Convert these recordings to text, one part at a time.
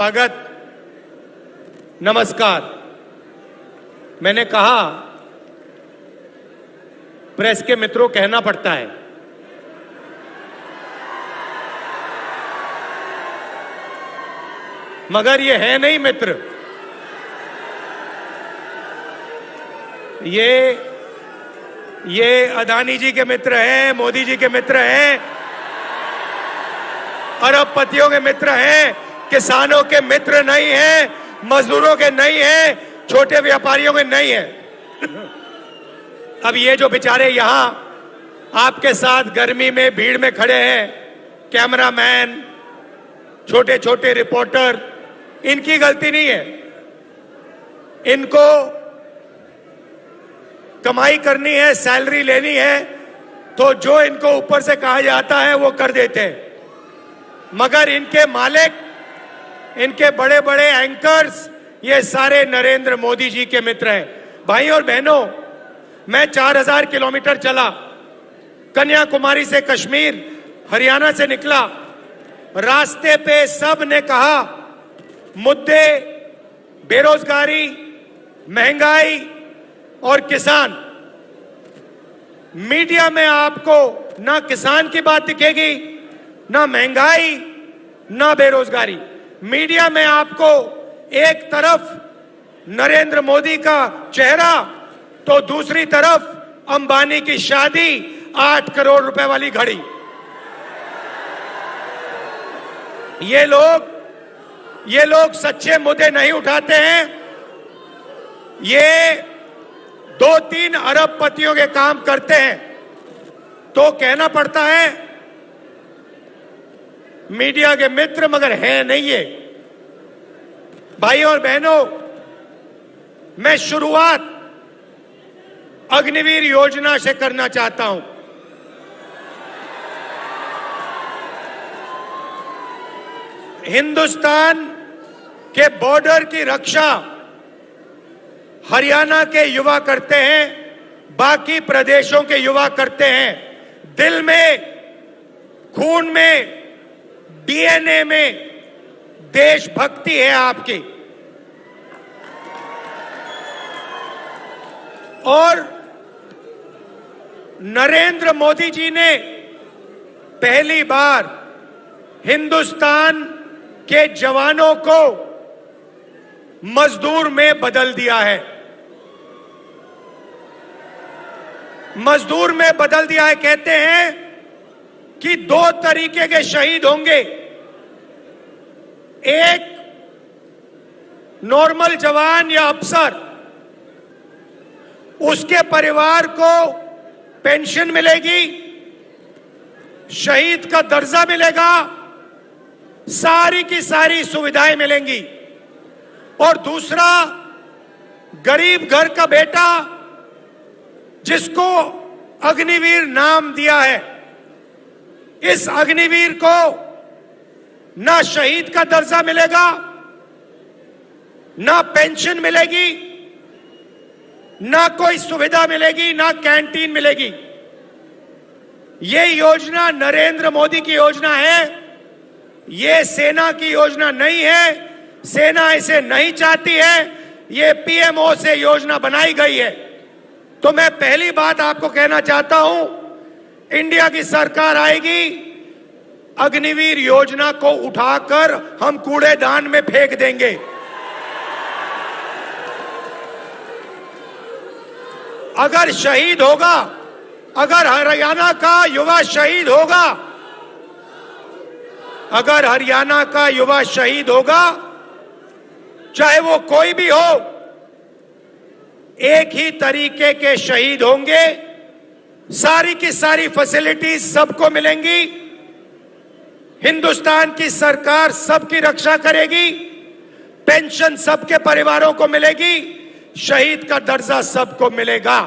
स्वागत, नमस्कार। मैंने कहा प्रेस के मित्रों कहना पड़ता है। मगर ये है नहीं मित्र, ये अदानी जी के मित्र हैं, मोदी जी के मित्र हैं, अरबपतियों के मित्र हैं, किसानों के मित्र नहीं हैं, मजदूरों के नहीं हैं, छोटे व्यापारियों के नहीं हैं। अब ये जो बेचारे यहां आपके साथ गर्मी में भीड़ में खड़े हैं, कैमरामैन, छोटे छोटे रिपोर्टर, इनकी गलती नहीं है। इनको कमाई करनी है, सैलरी लेनी है, तो जो इनको ऊपर से कहा जाता है वो कर देते हैं। मगर इनके मालिक, इनके बड़े बड़े एंकर्स, ये सारे नरेंद्र मोदी जी के मित्र हैं। भाई और बहनों, मैं 4000 किलोमीटर चला, कन्याकुमारी से कश्मीर, हरियाणा से निकला। रास्ते पे सब ने कहा मुद्दे बेरोजगारी, महंगाई और किसान। मीडिया में आपको ना किसान की बात दिखेगी, ना महंगाई, ना बेरोजगारी। मीडिया में आपको एक तरफ नरेंद्र मोदी का चेहरा, तो दूसरी तरफ अंबानी की शादी, 8 करोड़ रुपए वाली घड़ी। ये लोग सच्चे मुद्दे नहीं उठाते हैं। ये 2-3 अरबपतियों के काम करते हैं। तो कहना पड़ता है मीडिया के मित्र, मगर है नहीं ये। भाइयों और बहनों, मैं शुरुआत अग्निवीर योजना से करना चाहता हूं। हिंदुस्तान के बॉर्डर की रक्षा हरियाणा के युवा करते हैं, बाकी प्रदेशों के युवा करते हैं। दिल में, खून में, डीएनए में देशभक्ति है आपकी। और नरेंद्र मोदी जी ने पहली बार हिंदुस्तान के जवानों को मजदूर में बदल दिया है। मजदूर में बदल दिया है। कहते हैं कि 2 तरीके के शहीद होंगे। एक नॉर्मल जवान या अफसर, उसके परिवार को पेंशन मिलेगी, शहीद का दर्जा मिलेगा, सारी की सारी सुविधाएं मिलेंगी। और दूसरा, गरीब घर का बेटा, जिसको अग्निवीर नाम दिया है, इस अग्निवीर को ना शहीद का दर्जा मिलेगा, ना पेंशन मिलेगी, ना कोई सुविधा मिलेगी, ना कैंटीन मिलेगी। ये योजना नरेंद्र मोदी की योजना है। ये सेना की योजना नहीं है। सेना इसे नहीं चाहती है। ये पीएमओ से योजना बनाई गई है। तो मैं पहली बात आपको कहना चाहता हूं, इंडिया की सरकार आएगी, अग्निवीर योजना को उठाकर हम कूड़ेदान में फेंक देंगे। अगर शहीद होगा, अगर हरियाणा का युवा शहीद होगा, अगर हरियाणा का युवा शहीद होगा, चाहे वो कोई भी हो, एक ही तरीके के शहीद होंगे। सारी की सारी फैसिलिटीज सबको मिलेंगी। हिंदुस्तान की सरकार सबकी रक्षा करेगी। पेंशन सबके परिवारों को मिलेगी। शहीद का दर्जा सबको मिलेगा।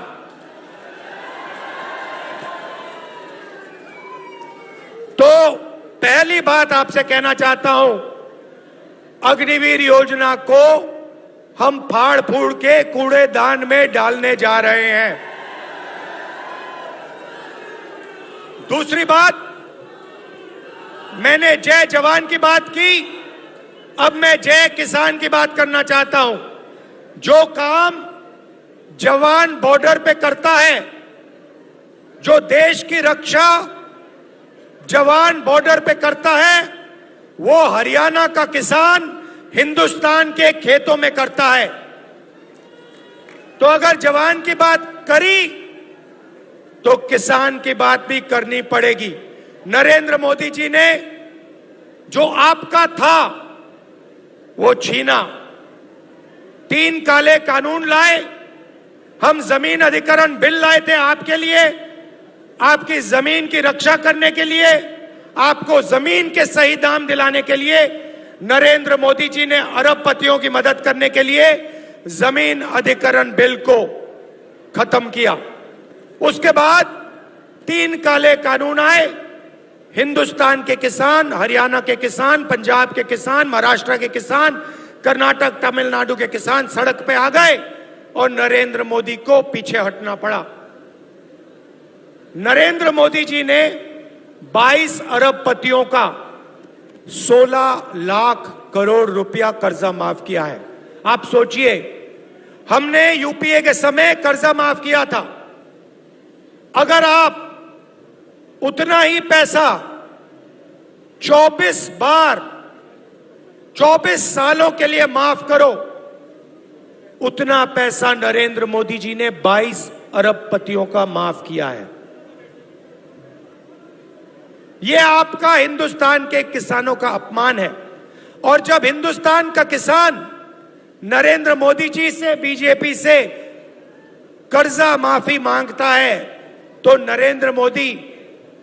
तो पहली बात आपसे कहना चाहता हूं, अग्निवीर योजना को हम फाड़ फूड़ के कूड़ेदान में डालने जा रहे हैं। दूसरी बात, मैंने जय जवान की बात की, अब मैं जय किसान की बात करना चाहता हूं। जो काम जवान बॉर्डर पे करता है, जो देश की रक्षा जवान बॉर्डर पे करता है, वो हरियाणा का किसान हिंदुस्तान के खेतों में करता है। तो अगर जवान की बात करी तो किसान की बात भी करनी पड़ेगी। नरेंद्र मोदी जी ने जो आपका था वो छीना। 3 काले कानून लाए, हम जमीन अधिग्रहण बिल लाए थे आपके लिए, आपकी जमीन की रक्षा करने के लिए, आपको जमीन के सही दाम दिलाने के लिए। नरेंद्र मोदी जी ने अरबपतियों की मदद करने के लिए जमीन अधिग्रहण बिल को खत्म किया। उसके बाद 3 काले कानून आए। हिंदुस्तान के किसान, हरियाणा के किसान, पंजाब के किसान, महाराष्ट्र के किसान, कर्नाटक, तमिलनाडु के किसान सड़क पे आ गए और नरेंद्र मोदी को पीछे हटना पड़ा। नरेंद्र मोदी जी ने 22 अरबपतियों का 16 लाख करोड़ रुपया कर्जा माफ किया है। आप सोचिए, हमने यूपीए के समय कर्जा माफ किया था। अगर आप उतना ही पैसा 24 बार 24 सालों के लिए माफ करो, उतना पैसा नरेंद्र मोदी जी ने 22 अरबपतियों का माफ किया है। यह आपका हिंदुस्तान के किसानों का अपमान है। और जब हिंदुस्तान का किसान नरेंद्र मोदी जी से, बीजेपी से कर्जा माफी मांगता है तो नरेंद्र मोदी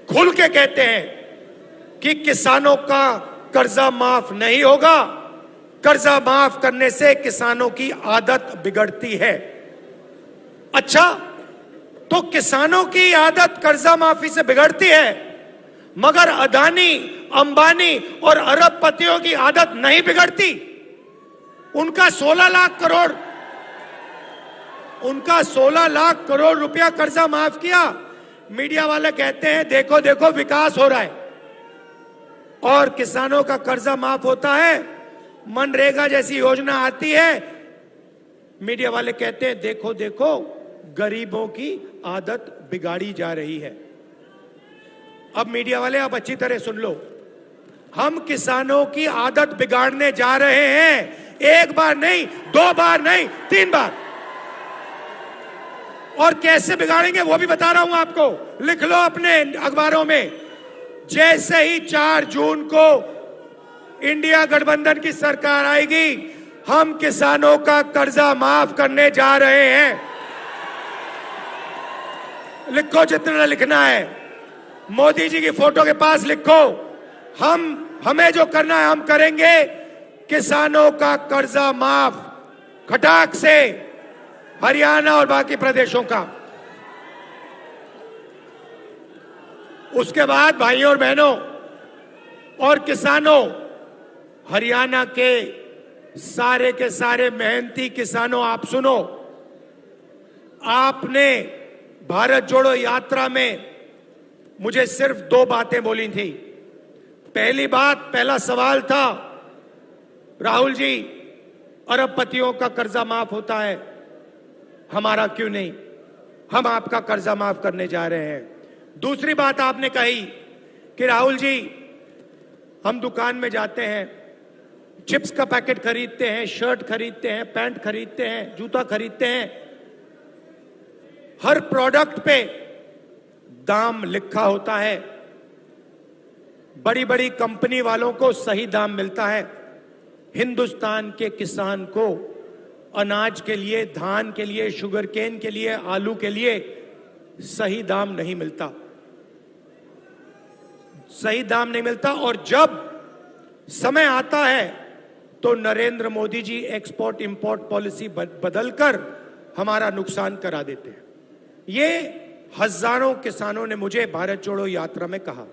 खुल के कहते हैं कि किसानों का कर्जा माफ नहीं होगा, कर्जा माफ करने से किसानों की आदत बिगड़ती है। अच्छा, तो किसानों की आदत कर्जा माफी से बिगड़ती है, मगर अदानी, अंबानी और अरबपतियों की आदत नहीं बिगड़ती। उनका 16 लाख करोड़ रुपया कर्जा माफ किया। मीडिया वाले कहते हैं देखो देखो विकास हो रहा है, और किसानों का कर्जा माफ होता है। मनरेगा जैसी योजना आती है, मीडिया वाले कहते हैं देखो देखो गरीबों की आदत बिगाड़ी जा रही है। अब मीडिया वाले आप अच्छी तरह सुन लो, हम किसानों की आदत बिगाड़ने जा रहे हैं। 1 बार नहीं, 2 बार नहीं, 3 बार। और कैसे बिगाड़ेंगे वो भी बता रहा हूं आपको, लिख लो अपने अखबारों में। जैसे ही 4 जून को इंडिया गठबंधन की सरकार आएगी, हम किसानों का कर्जा माफ करने जा रहे हैं। लिखो जितना लिखना है, मोदी जी की फोटो के पास लिखो। हमें जो करना है हम करेंगे। किसानों का कर्जा माफ खटाक से, हरियाणा और बाकी प्रदेशों का। उसके बाद भाइयों और बहनों और किसानों, हरियाणा के सारे मेहनती किसानों, आप सुनो। आपने भारत जोड़ो यात्रा में मुझे सिर्फ 2 बातें बोली थी। पहली बात, पहला सवाल था, राहुल जी अरबपतियों का कर्जा माफ होता है, हमारा क्यों नहीं? हम आपका कर्जा माफ करने जा रहे हैं। दूसरी बात आपने कही कि राहुल जी, हम दुकान में जाते हैं, चिप्स का पैकेट खरीदते हैं, शर्ट खरीदते हैं, पैंट खरीदते हैं, जूता खरीदते हैं, हर प्रोडक्ट पे दाम लिखा होता है। बड़ी बड़ी कंपनी वालों को सही दाम मिलता है, हिंदुस्तान के किसान को अनाज के लिए, धान के लिए, शुगर केन के लिए, आलू के लिए सही दाम नहीं मिलता, सही दाम नहीं मिलता। और जब समय आता है तो Narendra Modi ji export import policy बदलकर हमारा नुकसान करा देते हैं। ये हजारों किसानों ने मुझे भारत जोड़ो यात्रा में कहा।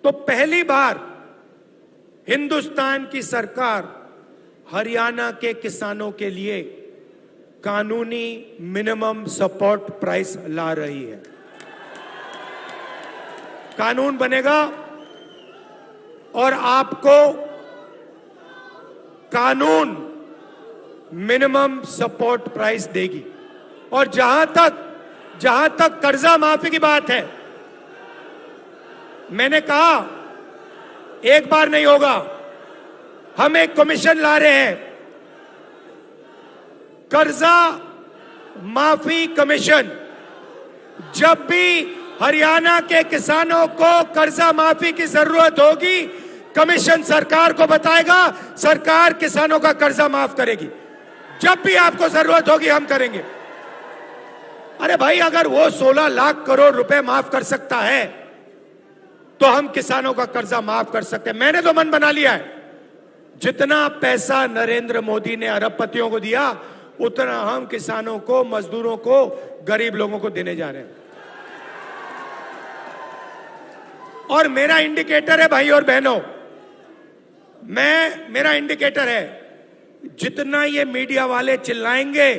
तो पहली बार हिंदुस्तान की सरकार हरियाणा के किसानों के लिए कानूनी मिनिमम सपोर्ट प्राइस ला रही है। कानून बनेगा और आपको कानून मिनिमम सपोर्ट प्राइस देगी। और जहां तक कर्जा माफी की बात है, मैंने कहा एक बार नहीं होगा, हम एक कमीशन ला रहे हैं, कर्जा माफी कमीशन। जब भी हरियाणा के किसानों को कर्जा माफी की जरूरत होगी, कमीशन सरकार को बताएगा, सरकार किसानों का कर्जा माफ करेगी। जब भी आपको जरूरत होगी हम करेंगे। अरे भाई, अगर वो 16 लाख करोड़ रुपए माफ कर सकता है तो हम किसानों का कर्जा माफ कर सकते हैं। मैंने तो मन बना लिया है, जितना पैसा नरेंद्र मोदी ने अरबपतियों को दिया उतना हम किसानों को, मजदूरों को, गरीब लोगों को देने जा रहे हैं। और मेरा इंडिकेटर है भाई और बहनों, मेरा इंडिकेटर है, जितना ये मीडिया वाले चिल्लाएंगे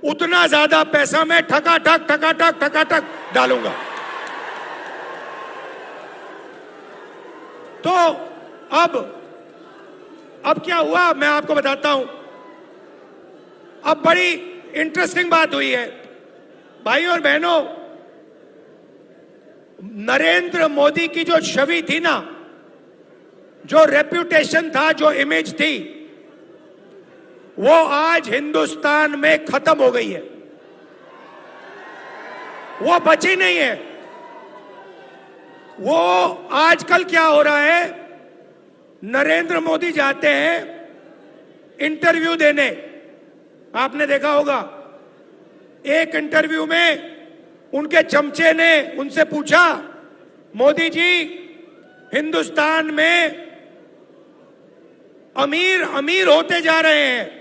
उतना ज्यादा पैसा मैं ठकाठक डालूंगा। तो अब क्या हुआ मैं आपको बताता हूं। अब बड़ी इंटरेस्टिंग बात हुई है भाई और बहनों। नरेंद्र मोदी की जो छवि थी ना, जो रेप्यूटेशन था, जो इमेज थी, वो आज हिंदुस्तान में खत्म हो गई है, वो बची नहीं है। वो आजकल क्या हो रहा है, नरेंद्र मोदी जाते हैं इंटरव्यू देने, आपने देखा होगा, एक इंटरव्यू में उनके चमचे ने उनसे पूछा, मोदी जी हिंदुस्तान में अमीर अमीर होते जा रहे हैं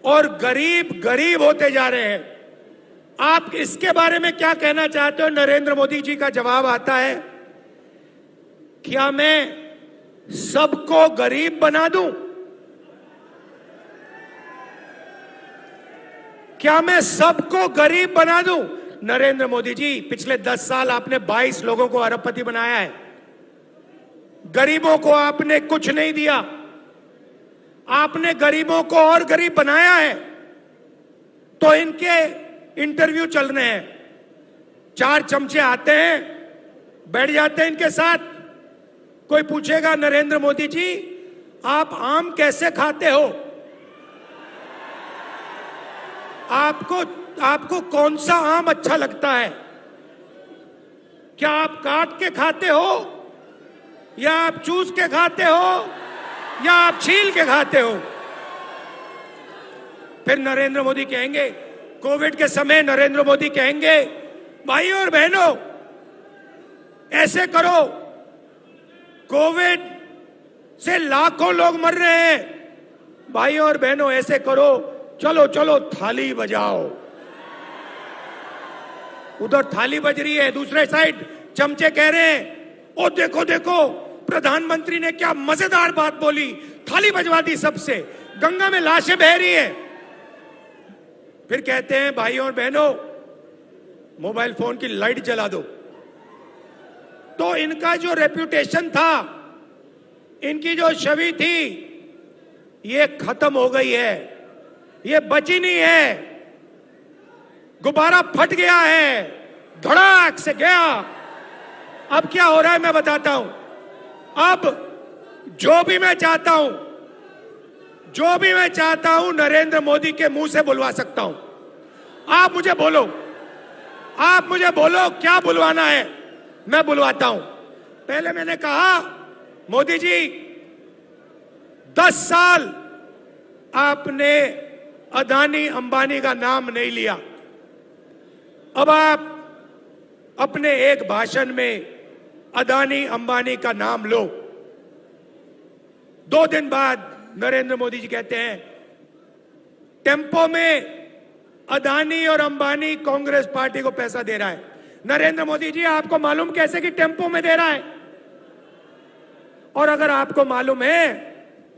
और गरीब गरीब होते जा रहे हैं, आप इसके बारे में क्या कहना चाहते हो? नरेंद्र मोदी जी का जवाब आता है, क्या मैं सबको गरीब बना दूं? क्या मैं सबको गरीब बना दूं? नरेंद्र मोदी जी, पिछले 10 साल आपने 22 लोगों को अरबपति बनाया है, गरीबों को आपने कुछ नहीं दिया, आपने गरीबों को और गरीब बनाया है। तो इनके इंटरव्यू चल रहे हैं, 4 चमचे आते हैं, बैठ जाते हैं इनके साथ, कोई पूछेगा नरेंद्र मोदी जी आप आम कैसे खाते हो, आपको कौन सा आम अच्छा लगता है, क्या आप काट के खाते हो या आप चूस के खाते हो या आप छील के खाते हो? फिर नरेंद्र मोदी कहेंगे, कोविड के समय नरेंद्र मोदी कहेंगे, भाई और बहनों ऐसे करो, कोविड से लाखों लोग मर रहे हैं, भाई और बहनों ऐसे करो, चलो चलो थाली बजाओ। उधर थाली बज रही है, दूसरे साइड चमचे कह रहे हैं, ओ देखो देखो प्रधानमंत्री ने क्या मजेदार बात बोली, थाली बजवा दी सबसे, गंगा में लाशें बह रही हैं। फिर कहते हैं भाई और बहनों मोबाइल फोन की लाइट जला दो। तो इनका जो रेप्यूटेशन था, इनकी जो छवि थी, ये खत्म हो गई है, ये बची नहीं है, गुब्बारा फट गया है, धड़ाक से गया। अब क्या हो रहा है मैं बताता हूं। अब जो भी मैं चाहता हूं नरेंद्र मोदी के मुंह से बुलवा सकता हूं। आप मुझे बोलो क्या बुलवाना है, मैं बुलवाता हूं। पहले मैंने कहा मोदी जी 10 साल आपने अदानी अंबानी का नाम नहीं लिया, अब आप अपने एक भाषण में अदानी अंबानी का नाम लो। 2 दिन बाद नरेंद्र मोदी जी कहते हैं टेम्पो में अदानी और अंबानी कांग्रेस पार्टी को पैसा दे रहा है। नरेंद्र मोदी जी आपको मालूम कैसे कि टेम्पो में दे रहा है? और अगर आपको मालूम है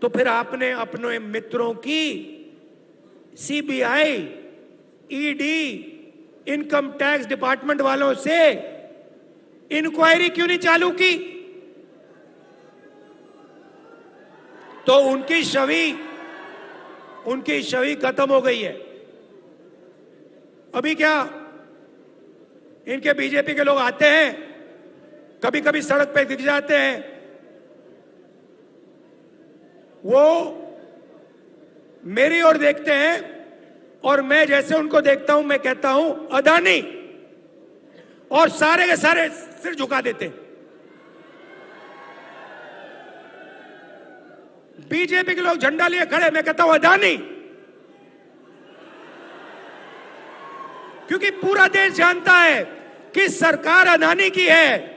तो फिर आपने अपने मित्रों की CBI, ED, income tax department वालों से इंक्वायरी क्यों नहीं चालू की? तो उनकी छवि खत्म हो गई है। अभी क्या इनके बीजेपी के लोग आते हैं, कभी कभी सड़क पे दिख जाते हैं, वो मेरी ओर देखते हैं और मैं जैसे उनको देखता हूं मैं कहता हूं अदानी, और सारे के सारे सिर झुका देते हैं। बीजेपी के लोग झंडा लिए खड़े, मैं कहता हूं अदानी, क्योंकि पूरा देश जानता है कि सरकार अदानी की है।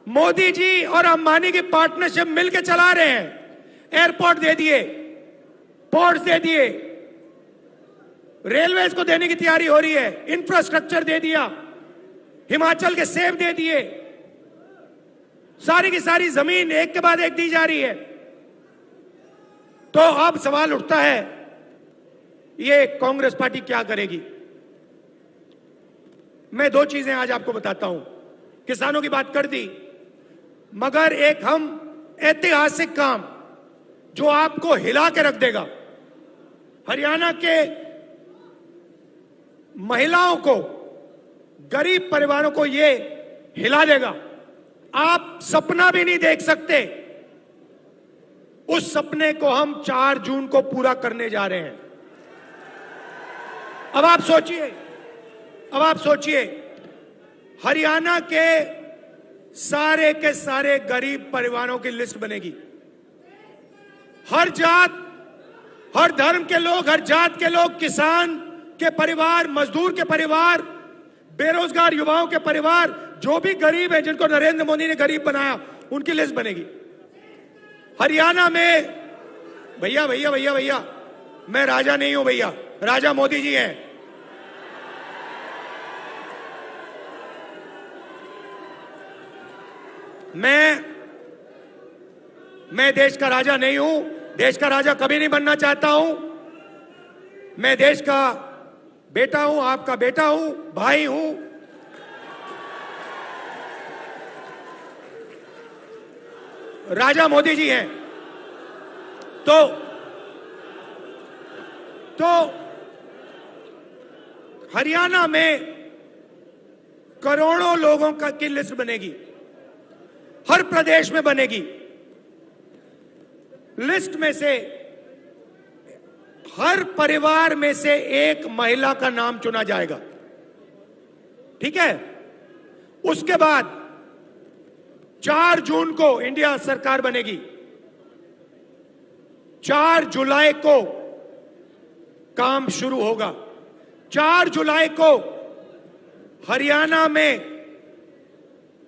मोदी जी और अंबानी की पार्टनरशिप मिलकर चला रहे हैं। एयरपोर्ट दे दिए, पोर्ट्स दे दिए, रेलवेज को देने की तैयारी हो रही है, इंफ्रास्ट्रक्चर दे दिया, हिमाचल के सेब दे दिए, सारी की सारी जमीन एक के बाद एक दी जा रही है। तो अब सवाल उठता है, ये कांग्रेस पार्टी क्या करेगी? मैं दो चीजें आज आपको बताता हूं। किसानों की बात कर दी, मगर एक हम ऐतिहासिक काम जो आपको हिला के रख देगा, हरियाणा के महिलाओं को, गरीब परिवारों को ये हिला देगा। आप सपना भी नहीं देख सकते। उस सपने को हम 4 जून को पूरा करने जा रहे हैं। अब आप सोचिए, हरियाणा के सारे गरीब परिवारों की लिस्ट बनेगी। हर जात, हर धर्म के लोग, हर जात के लोग, किसान के परिवार, मजदूर के परिवार, बेरोजगार युवाओं के परिवार, जो भी गरीब है, जिनको नरेंद्र मोदी ने गरीब बनाया, उनकी लिस्ट बनेगी। हरियाणा में भैया, मैं राजा नहीं हूं भैया, राजा मोदी जी हैं। मैं देश का राजा नहीं हूं, देश का राजा कभी नहीं बनना चाहता हूं। मैं देश का बेटा हूं, आपका बेटा हूं, भाई हूं। राजा मोदी जी हैं। तो हरियाणा में करोड़ों लोगों की लिस्ट बनेगी, हर प्रदेश में बनेगी। लिस्ट में से हर परिवार में से एक महिला का नाम चुना जाएगा, ठीक है? उसके बाद 4 जून को इंडिया सरकार बनेगी। 4 जुलाई को काम शुरू होगा। 4 जुलाई को हरियाणा में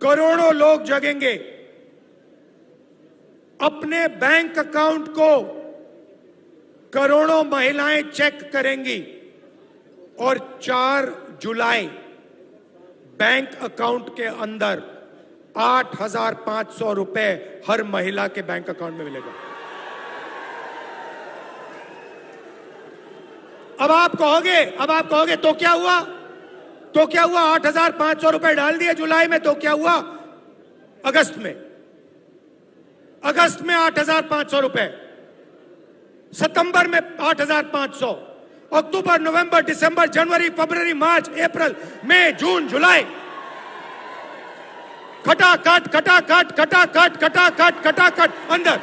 करोड़ों लोग जगेंगे, अपने बैंक अकाउंट को करोड़ों महिलाएं चेक करेंगी और 4 जुलाई बैंक अकाउंट के अंदर 8,500 रुपए हर महिला के बैंक अकाउंट में मिलेगा। अब आप कहोगे तो क्या हुआ? 8,500 रुपए डाल दिए जुलाई में, तो क्या हुआ? अगस्त में 8,500 रुपए, सितंबर में 8,500, अक्टूबर, नवंबर, दिसंबर, जनवरी, फरवरी, मार्च, अप्रैल, मई, जून, जुलाई, खटाखट अंदर।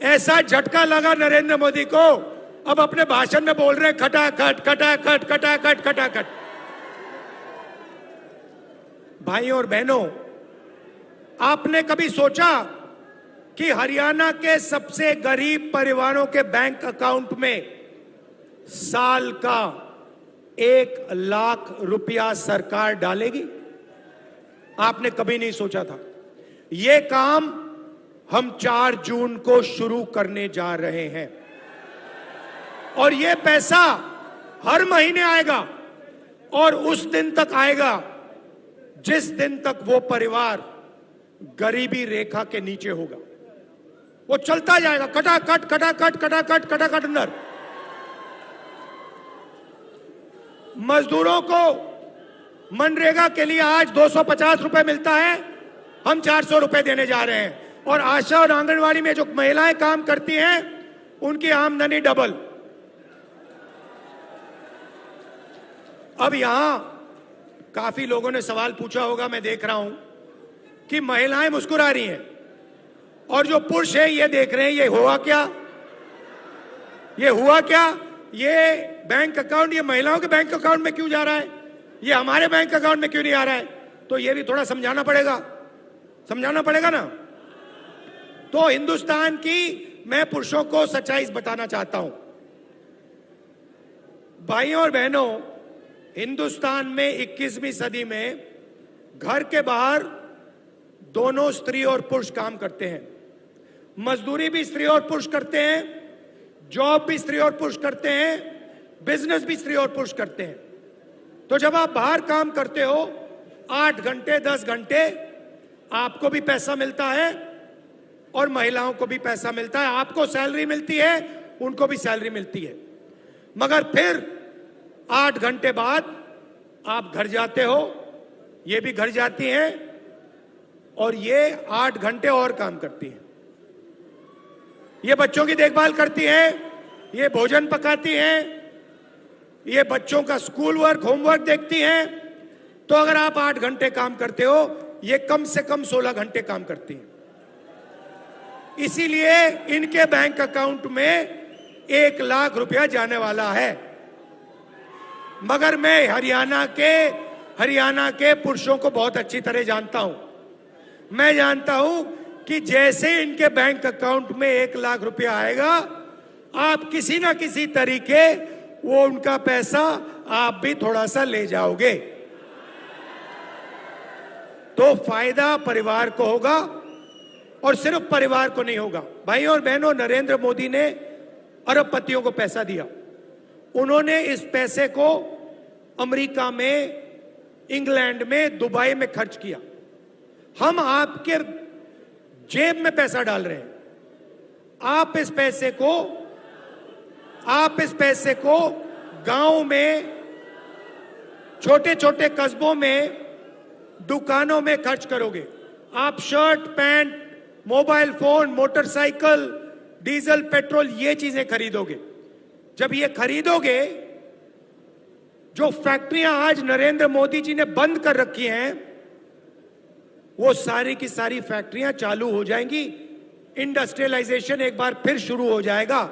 ऐसा झटका लगा नरेंद्र मोदी को, अब अपने भाषण में बोल रहे हैं खटाखट। भाइयों और बहनों, आपने कभी सोचा कि हरियाणा के सबसे गरीब परिवारों के बैंक अकाउंट में साल का 1 लाख रुपया सरकार डालेगी? आपने कभी नहीं सोचा था। यह काम हम 4 जून को शुरू करने जा रहे हैं और यह पैसा हर महीने आएगा और उस दिन तक आएगा जिस दिन तक वो परिवार गरीबी रेखा के नीचे होगा। वो चलता जाएगा, खटाखट अंदर। मजदूरों को मनरेगा के लिए आज 250 रुपए मिलता है, हम 400 रुपए देने जा रहे हैं। और आशा और आंगनवाड़ी में जो महिलाएं काम करती हैं उनकी आमदनी डबल। अब यहां काफी लोगों ने सवाल पूछा होगा, मैं देख रहा हूं कि महिलाएं मुस्कुरा रही हैं और जो पुरुष है ये देख रहे हैं, ये हुआ क्या, ये हुआ क्या, ये बैंक अकाउंट ये महिलाओं के बैंक अकाउंट में क्यों जा रहा है, ये हमारे बैंक अकाउंट में क्यों नहीं आ रहा है। तो ये भी थोड़ा समझाना पड़ेगा ना। तो हिंदुस्तान की मैं पुरुषों को सच्चाई बताना चाहता हूं। भाइयों और बहनों, हिंदुस्तान में 21वीं सदी में घर के बाहर दोनों स्त्री और पुरुष काम करते हैं। मजदूरी भी स्त्री और पुरुष करते हैं, जॉब भी स्त्री और पुरुष करते हैं, बिजनेस भी स्त्री और पुरुष करते हैं। तो जब आप बाहर काम करते हो 8 घंटे 10 घंटे, आपको भी पैसा मिलता है और महिलाओं को भी पैसा मिलता है। आपको सैलरी मिलती है, उनको भी सैलरी मिलती है। मगर फिर 8 घंटे बाद आप घर जाते हो, ये भी घर जाती हैं और ये 8 घंटे और काम करती हैं। ये बच्चों की देखभाल करती हैं, ये भोजन पकाती हैं, ये बच्चों का स्कूल वर्क होमवर्क देखती हैं। तो अगर आप 8 घंटे काम करते हो, ये कम से कम 16 घंटे काम करती हैं। इसीलिए इनके बैंक अकाउंट में 1 लाख रुपया जाने वाला है। मगर मैं हरियाणा के पुरुषों को बहुत अच्छी तरह जानता हूं। मैं जानता हूं कि जैसे इनके बैंक अकाउंट में 1 लाख रुपया आएगा, आप किसी ना किसी तरीके वो उनका पैसा आप भी थोड़ा सा ले जाओगे, तो फायदा परिवार को होगा और सिर्फ परिवार को नहीं होगा। भाइयों और बहनों, नरेंद्र मोदी ने अरबपतियों को पैसा दिया। उन्होंने इस पैसे को अमेरिका में, इंग्लैंड में, दुबई में खर्च किया। हम आपके जेब में पैसा डाल रहे हैं। आप इस पैसे को गांव में, छोटे छोटे कस्बों में, दुकानों में खर्च करोगे। आप shirt, pant, mobile phone, motorcycle, diesel, petrol, ये चीजें खरीदोगे। जब ये खरीदोगे, जो फैक्ट्रियां आज नरेंद्र मोदी जी ने बंद कर रखी हैं, वो सारी की सारी फैक्ट्रियां चालू हो जाएंगी। इंडस्ट्रियलाइजेशन एक बार फिर शुरू हो जाएगा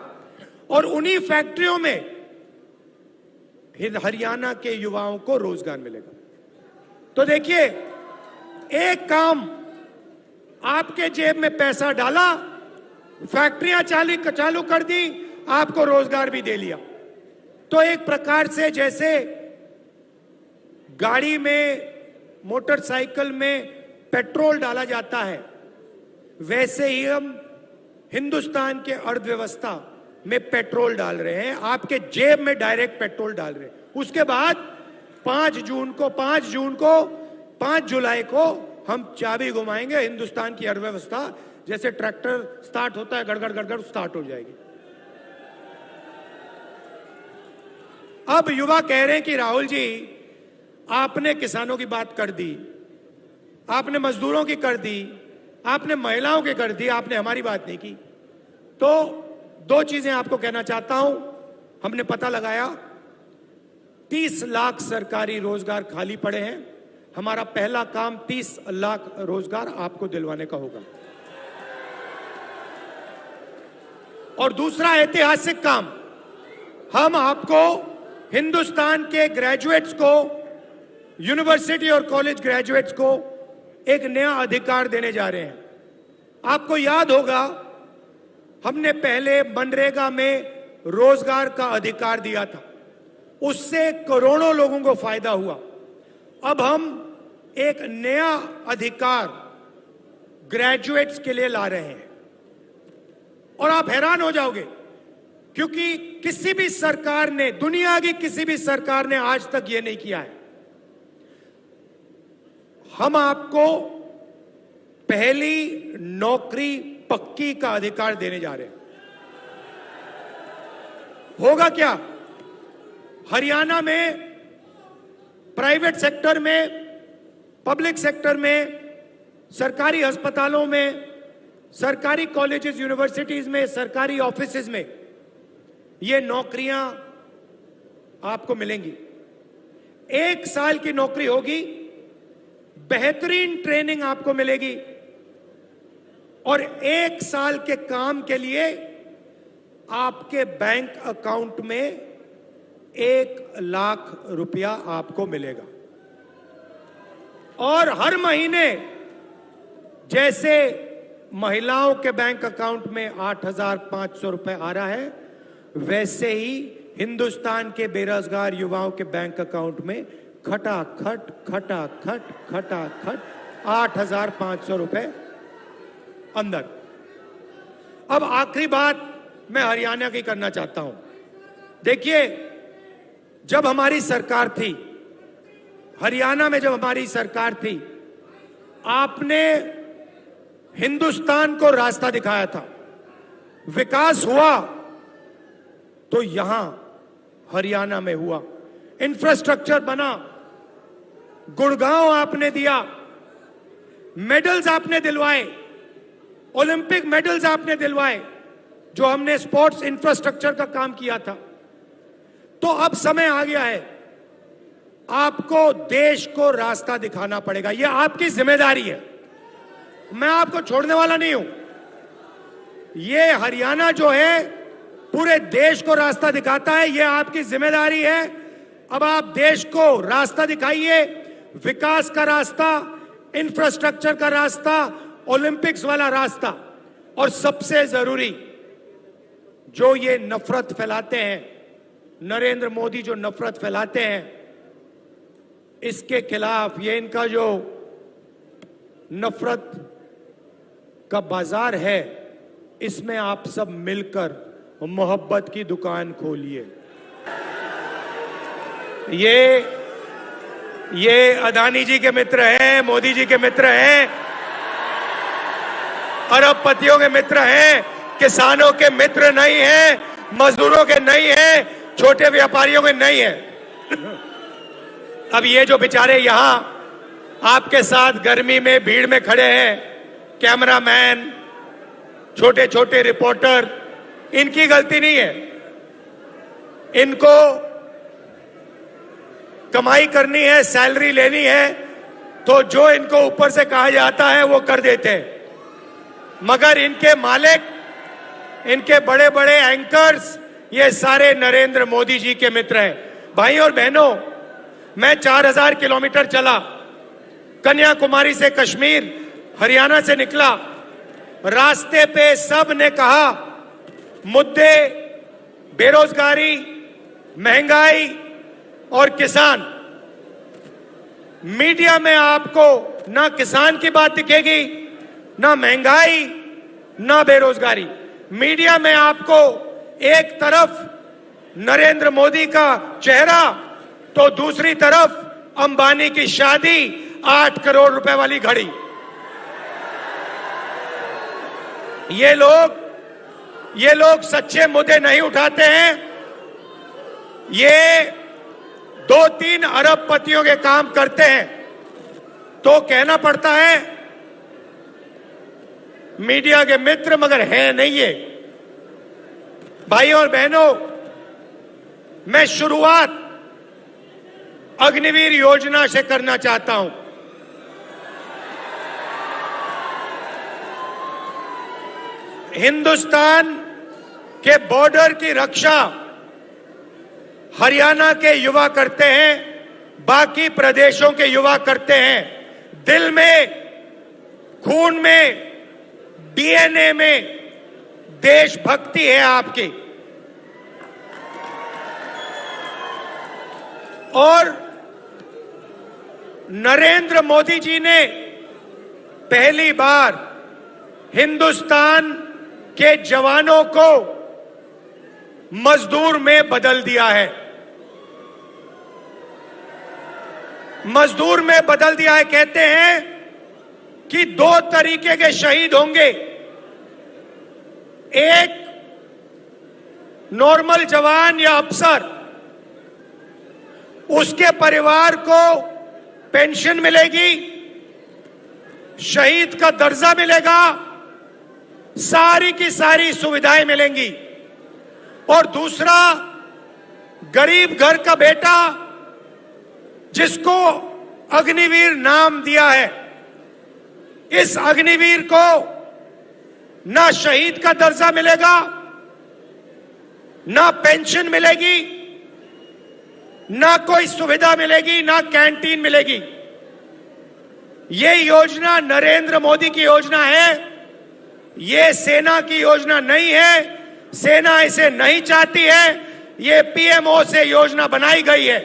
और उन्हीं फैक्ट्रियों में हरियाणा के युवाओं को रोजगार मिलेगा। तो देखिए, एक काम, आपके जेब में पैसा डाला, फैक्ट्रियां चालू कर दी, आपको रोजगार भी दे लिया। तो एक प्रकार से जैसे गाड़ी में, मोटरसाइकिल में पेट्रोल डाला जाता है, वैसे ही हम हिंदुस्तान के अर्थव्यवस्था में पेट्रोल डाल रहे हैं। आपके जेब में डायरेक्ट पेट्रोल डाल रहे हैं। उसके बाद 5 जुलाई को हम चाबी घुमाएंगे, हिंदुस्तान की अर्थव्यवस्था जैसे ट्रैक्टर स्टार्ट होता है, गड़गड़ गड़गड़ स्टार्ट हो जाएगी। अब युवा कह रहे हैं कि राहुल जी, आपने किसानों की बात कर दी, आपने मजदूरों की कर दी, आपने महिलाओं की कर दी, आपने हमारी बात नहीं की। तो 2 चीजें आपको कहना चाहता हूं। हमने पता लगाया 30 लाख सरकारी रोजगार खाली पड़े हैं। हमारा पहला काम 30 लाख रोजगार आपको दिलवाने का होगा। और दूसरा ऐतिहासिक काम, हम आपको हिंदुस्तान के ग्रेजुएट्स को, यूनिवर्सिटी और कॉलेज ग्रेजुएट्स को एक नया अधिकार देने जा रहे हैं। आपको याद होगा, हमने पहले मनरेगा में रोजगार का अधिकार दिया था, उससे करोड़ों लोगों को फायदा हुआ। अब हम एक नया अधिकार ग्रेजुएट्स के लिए ला रहे हैं और आप हैरान हो जाओगे, क्योंकि किसी भी सरकार ने, दुनिया की किसी भी सरकार ने आज तक यह नहीं किया है। हम आपको पहली नौकरी पक्की का अधिकार देने जा रहे हैं। होगा क्या? हरियाणा में प्राइवेट सेक्टर में, पब्लिक सेक्टर में, सरकारी अस्पतालों में, सरकारी कॉलेजेस, यूनिवर्सिटीज में, सरकारी ऑफिसेज में ये नौकरियां आपको मिलेंगी। 1 साल की नौकरी होगी, बेहतरीन ट्रेनिंग आपको मिलेगी और 1 साल के काम के लिए आपके बैंक अकाउंट में 1 लाख रुपया आपको मिलेगा। और हर महीने जैसे महिलाओं के बैंक अकाउंट में 8,500 रुपए आ रहा है, वैसे ही हिंदुस्तान के बेरोजगार युवाओं के बैंक अकाउंट में खटाखट 8,500 रुपए अंदर। अब आखिरी बात मैं हरियाणा की करना चाहता हूं। देखिए, जब हमारी सरकार थी, हरियाणा में जब हमारी सरकार थी, आपने हिंदुस्तान को रास्ता दिखाया था। विकास हुआ तो यहां हरियाणा में हुआ, इंफ्रास्ट्रक्चर बना, गुड़गांव आपने दिया, मेडल्स आपने दिलवाए, ओलंपिक मेडल्स आपने दिलवाए, जो हमने स्पोर्ट्स इंफ्रास्ट्रक्चर का काम किया था। तो अब समय आ गया है, आपको देश को रास्ता दिखाना पड़ेगा। यह आपकी जिम्मेदारी है, मैं आपको छोड़ने वाला नहीं हूं। यह हरियाणा जो है पूरे देश को रास्ता दिखाता है, यह आपकी जिम्मेदारी है। अब आप देश को रास्ता दिखाइए, विकास का रास्ता, इंफ्रास्ट्रक्चर का रास्ता, ओलंपिक्स वाला रास्ता। और सबसे जरूरी, जो ये नफरत फैलाते हैं, नरेंद्र मोदी जो नफरत फैलाते हैं, इसके खिलाफ, ये इनका जो नफरत का बाजार है, इसमें आप सब मिलकर मोहब्बत की दुकान खोलिए। ये अदानी जी के मित्र हैं, मोदी जी के मित्र हैं, अरबपतियों के मित्र हैं, किसानों के मित्र नहीं हैं, मजदूरों के नहीं हैं, छोटे व्यापारियों के नहीं हैं। अब ये जो बेचारे यहां आपके साथ गर्मी में भीड़ में खड़े हैं, कैमरामैन, छोटे छोटे रिपोर्टर, इनकी गलती नहीं है। इनको कमाई करनी है, सैलरी लेनी है, तो जो इनको ऊपर से कहा जाता है वो कर देते हैं। मगर इनके मालिक, इनके बड़े बड़े एंकर्स, ये सारे नरेंद्र मोदी जी के मित्र हैं। भाई और बहनों, मैं 4000 किलोमीटर चला, कन्याकुमारी से कश्मीर, हरियाणा से निकला। रास्ते पे सब ने कहा, मुद्दे बेरोजगारी, महंगाई और किसान। मीडिया में आपको ना किसान की बात दिखेगी, ना महंगाई, ना बेरोजगारी। मीडिया में आपको एक तरफ नरेंद्र मोदी का चेहरा, तो दूसरी तरफ अंबानी की शादी, 8 करोड़ रुपए वाली घड़ी। ये लोग सच्चे मुद्दे नहीं उठाते हैं। ये 2-3 अरबपतियों के काम करते हैं, तो कहना पड़ता है मीडिया के मित्र, मगर है नहीं ये। भाई और बहनों, मैं शुरुआत अग्निवीर योजना से करना चाहता हूं। हिंदुस्तान के बॉर्डर की रक्षा हरियाणा के युवा करते हैं, बाकी प्रदेशों के युवा करते हैं। दिल में, खून में, डीएनए में देशभक्ति है आपकी। और नरेंद्र मोदी जी ने पहली बार हिंदुस्तान के जवानों को मजदूर में बदल दिया है। मजदूर में बदल दिया है। कहते हैं कि 2 तरीके के शहीद होंगे, एक नॉर्मल जवान या अफसर, उसके परिवार को पेंशन मिलेगी, शहीद का दर्जा मिलेगा, सारी की सारी सुविधाएं मिलेंगी। और दूसरा, गरीब घर का बेटा जिसको अग्निवीर नाम दिया है, इस अग्निवीर को ना शहीद का दर्जा मिलेगा, ना पेंशन मिलेगी, ना कोई सुविधा मिलेगी, ना कैंटीन मिलेगी। ये योजना नरेंद्र मोदी की योजना है, ये सेना की योजना नहीं है। सेना इसे नहीं चाहती है, ये पीएमओ से योजना बनाई गई है।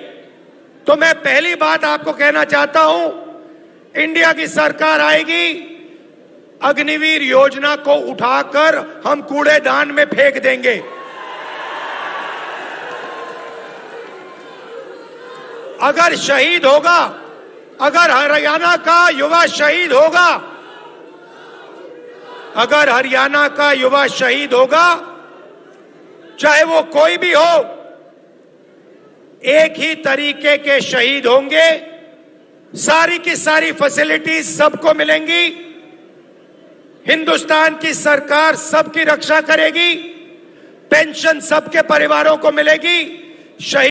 तो मैं पहली बात आपको कहना चाहता हूं, इंडिया की सरकार आएगी, अग्निवीर योजना को उठाकर हम कूड़ेदान में फेंक देंगे। अगर शहीद होगा, अगर हरियाणा का युवा शहीद होगा, अगर हरियाणा का युवा शहीद होगा, चाहे वो कोई भी हो, एक ही तरीके के शहीद होंगे। सारी की सारी फैसिलिटीज सबको मिलेंगी। हिंदुस्तान की सरकार सबकी रक्षा करेगी। पेंशन सबके परिवारों को मिलेगी। शहीद